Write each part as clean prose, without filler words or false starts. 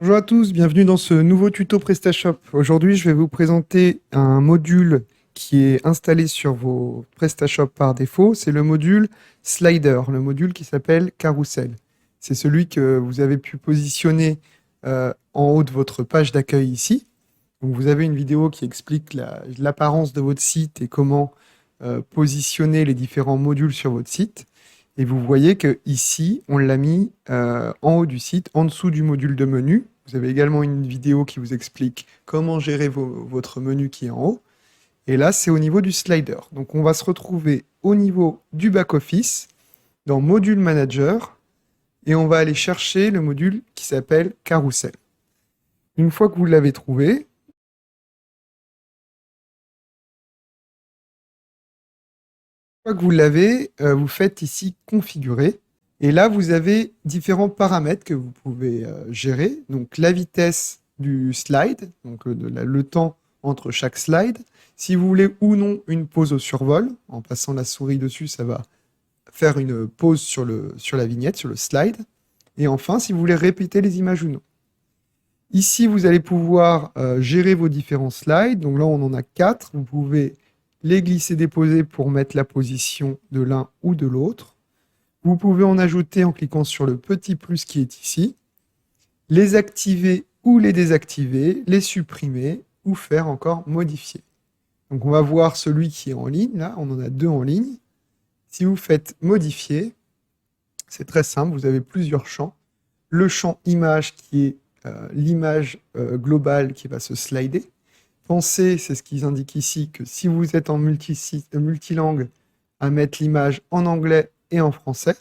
Bonjour à tous, bienvenue dans ce nouveau tuto PrestaShop. Aujourd'hui, je vais vous présenter un module qui est installé sur vos PrestaShop par défaut. C'est le module Slider, le module qui s'appelle Carousel. C'est celui que vous avez pu positionner en haut de votre page d'accueil ici. Donc, vous avez une vidéo qui explique l'apparence de votre site et comment positionner les différents modules sur votre site. Et vous voyez que ici, on l'a mis en haut du site, en dessous du module de menu. Vous avez également une vidéo qui vous explique comment gérer votre menu qui est en haut. Et là, c'est au niveau du slider. Donc, on va se retrouver au niveau du back-office, dans Module Manager, et on va aller chercher le module qui s'appelle Carousel. Une fois que vous l'avez trouvé, vous faites ici Configurer. Et là, vous avez différents paramètres que vous pouvez gérer. Donc, la vitesse du slide, donc le temps entre chaque slide. Si vous voulez ou non une pause au survol, en passant la souris dessus, ça va faire une pause sur la vignette, sur le slide. Et enfin, si vous voulez répéter les images ou non. Ici, vous allez pouvoir gérer vos différents slides. Donc là, on en a 4. Vous pouvez les glisser-déposer pour mettre la position de l'un ou de l'autre. Vous pouvez en ajouter en cliquant sur le petit plus qui est ici, les activer ou les désactiver, les supprimer ou faire encore modifier. Donc on va voir celui qui est en ligne, là, on en a 2 en ligne. Si vous faites modifier, c'est très simple, vous avez plusieurs champs. Le champ image qui est l'image globale qui va se slider. Pensez, c'est ce qu'ils indiquent ici, que si vous êtes en multilangue, à mettre l'image en anglais et en français.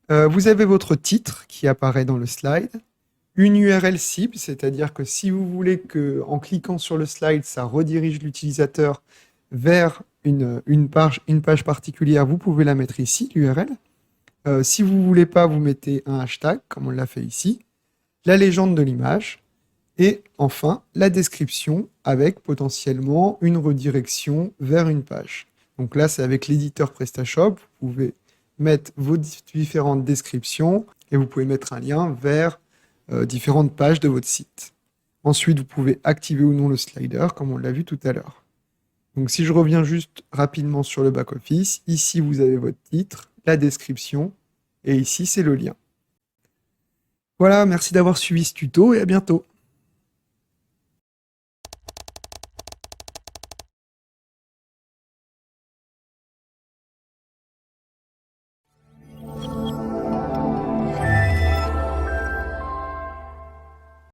Vous avez votre titre qui apparaît dans le slide, une URL cible, c'est-à-dire que si vous voulez qu'en cliquant sur le slide, ça redirige l'utilisateur vers une page particulière, vous pouvez la mettre ici, l'URL. Si vous ne voulez pas, vous mettez un hashtag, comme on l'a fait ici, la légende de l'image, et enfin, la description avec potentiellement une redirection vers une page. Donc là, c'est avec l'éditeur PrestaShop, vous pouvez mettre vos différentes descriptions et vous pouvez mettre un lien vers différentes pages de votre site. Ensuite, vous pouvez activer ou non le slider, comme on l'a vu tout à l'heure. Donc si je reviens juste rapidement sur le back-office, ici vous avez votre titre, la description, et ici c'est le lien. Voilà, merci d'avoir suivi ce tuto et à bientôt.